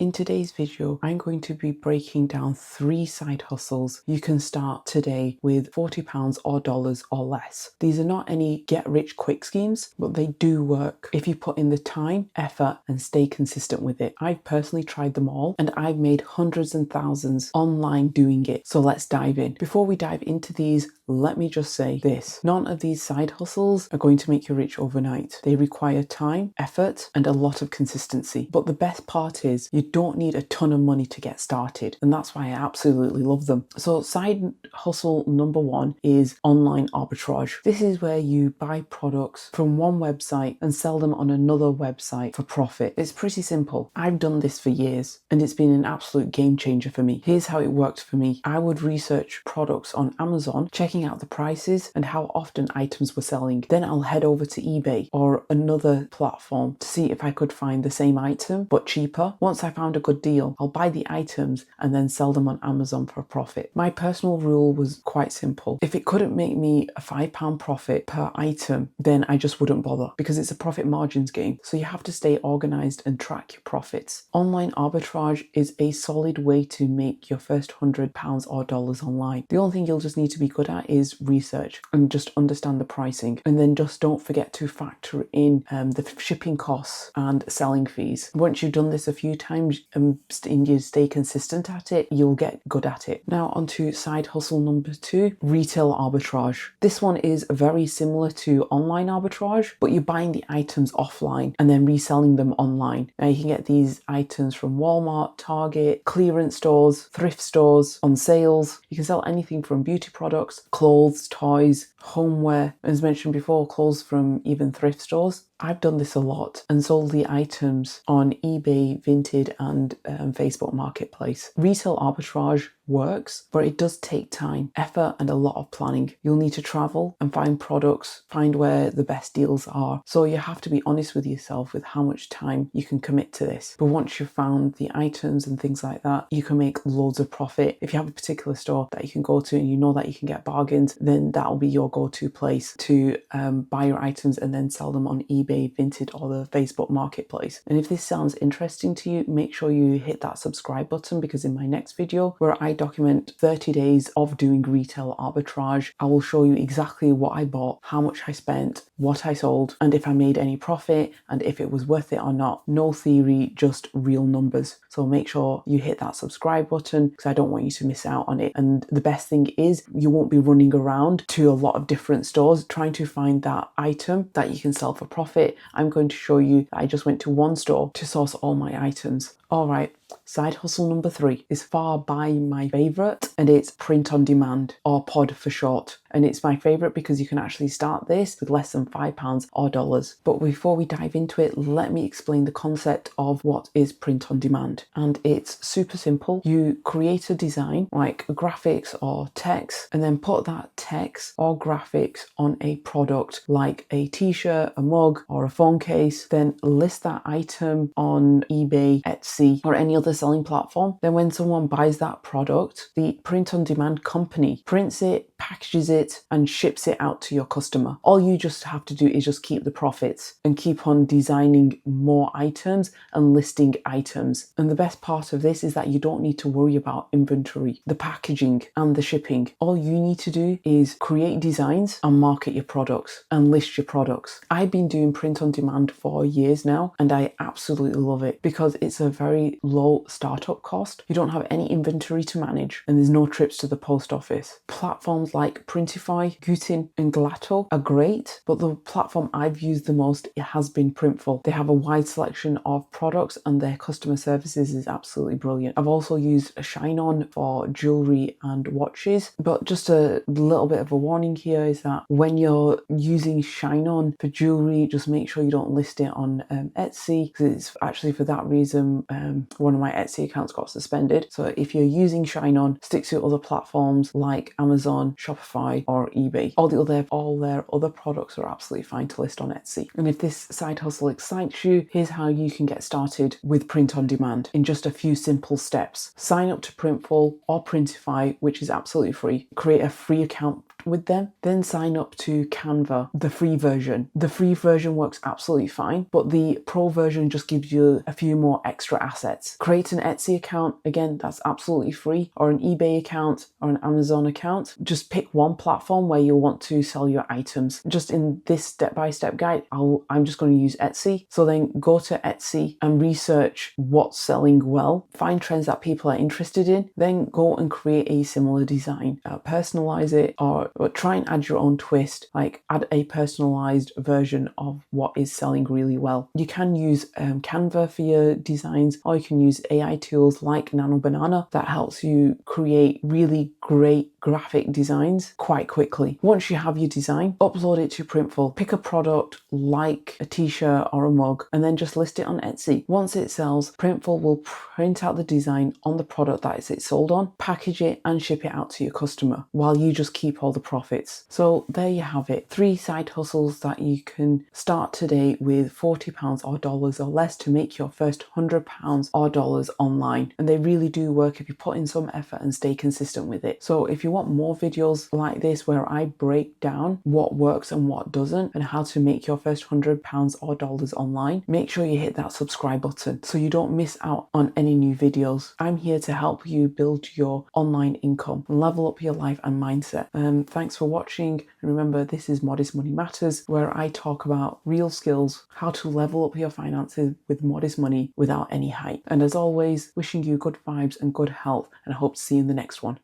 In today's video, I'm going to be breaking down 3 side hustles you can start today with £40 or dollars or less. These are not any get-rich-quick schemes, but they do work if you put in the time, effort, and stay consistent with it. I've personally tried them all, and I've made hundreds and thousands online doing it. So let's dive in. Before we dive into these, let me just say this. None of these side hustles are going to make you rich overnight. They require time, effort, and a lot of consistency. But the best part is you don't need a ton of money to get started, and that's why I absolutely love them. So side hustle number 1 is online arbitrage. This is where you buy products from one website and sell them on another website for profit. It's pretty simple. I've done this for years and it's been an absolute game changer for me. Here's how it worked for me. I would research products on Amazon, checking out the prices and how often items were selling. Then I'll head over to eBay or another platform to see if I could find the same item but cheaper. Once I found a good deal, I'll buy the items and then sell them on Amazon for a profit. My personal rule was quite simple. If it couldn't make me a £5 profit per item, then I just wouldn't bother, because it's a profit margins game. So you have to stay organized and track your profits. Online arbitrage is a solid way to make your first £100 or dollars online. The only thing you'll just need to be good at is research and just understand the pricing, and then just don't forget to factor in the shipping costs and selling fees. Once you've done this a few times and you stay consistent at it, you'll get good at it. Now onto side hustle number 2, retail arbitrage. This one is very similar to online arbitrage, but you're buying the items offline and then reselling them online. Now you can get these items from Walmart, Target, clearance stores, thrift stores, on sales. You can sell anything from beauty products, clothes, toys, homeware, as mentioned before, clothes from even thrift stores. I've done this a lot and sold the items on eBay, Vinted, and Facebook Marketplace. Retail arbitrage works, but it does take time, effort, and a lot of planning. You'll need to travel and find products, find where the best deals are. So you have to be honest with yourself with how much time you can commit to this. But once you've found the items and things like that, you can make loads of profit. If you have a particular store that you can go to and you know that you can get bargains, then that'll be your go-to place to buy your items and then sell them on eBay, Vinted, or the Facebook Marketplace. And if this sounds interesting to you, make sure you hit that subscribe button, because in my next video, where I document 30 days of doing retail arbitrage, I will show you exactly what I bought, how much I spent, what I sold, and if I made any profit and if it was worth it or not. No theory, just real numbers. So make sure you hit that subscribe button, because I don't want you to miss out on it. And the best thing is you won't be running around to a lot of different stores trying to find that item that you can sell for profit. I'm going to show you that I just went to one store to source all my items. All right, side hustle number 3 is far by my favorite, and it's print on demand, or POD for short. And it's my favorite because you can actually start this with less than £5 or dollars. But before we dive into it, let me explain the concept of what is print on demand. And it's super simple. You create a design like graphics or text, and then put that text or graphics on a product like a t-shirt, a mug, or a phone case, then list that item on eBay, Etsy, or any other selling platform. Then when someone buys that product, the print on demand company prints it, packages it, and ships it out to your customer. All you just have to do is just keep the profits and keep on designing more items and listing items. And the best part of this is that you don't need to worry about inventory, the packaging, and the shipping. All you need to do is create designs and market your products and list your products. I've been doing print on demand for years now, and I absolutely love it because it's a very low startup cost. You don't have any inventory to manage, and there's no trips to the post office. Platforms like Printify, Gutin, and Glatto are great, but the platform I've used the most, it has been Printful. They have a wide selection of products and their customer services is absolutely brilliant. I've also used ShineOn for jewelry and watches, but just a little bit of a warning here is that when you're using ShineOn for jewelry, just make sure you don't list it on Etsy, because it's actually for that reason one of my Etsy accounts got suspended. So if you're using ShineOn, stick to other platforms like Amazon, Shopify, or eBay. All their other products are absolutely fine to list on Etsy. And if this side hustle excites you, here's how you can get started with print on demand in just a few simple steps. Sign up to Printful or Printify, which is absolutely free. Create a free account with them, then sign up to Canva, the free version. The free version works absolutely fine, but the pro version just gives you a few more extra assets. Create an Etsy account, again, that's absolutely free, or an eBay account or an Amazon account. Just pick one platform where you want to sell your items. Just in this step-by-step guide, I'm just going to use Etsy. So then go to Etsy and research what's selling well, find trends that people are interested in, then go and create a similar design, personalize it, or try and add your own twist, like add a personalized version of what is selling really well. You can use Canva for your designs, or you can use AI tools like Nano Banana that helps you create really great graphic designs quite quickly. Once you have your design, upload it to Printful, pick a product like a t-shirt or a mug, and then just list it on Etsy. Once it sells, Printful will print out the design on the product that it's sold on, package it and ship it out to your customer, while you just keep all the profits. So there you have it, 3 side hustles that you can start today with £40 or dollars or less to make your first £100 or dollars online. And they really do work if you put in some effort and stay consistent with it. So if you want more videos like this where I break down what works and what doesn't and how to make your first £100 or dollars online, make sure you hit that subscribe button so you don't miss out on any new videos. I'm here to help you build your online income and level up your life and mindset. Thanks for watching, and remember, this is Modest Money Matters, where I talk about real skills, how to level up your finances with modest money without any hype. And as always, wishing you good vibes and good health, and I hope to see you in the next one.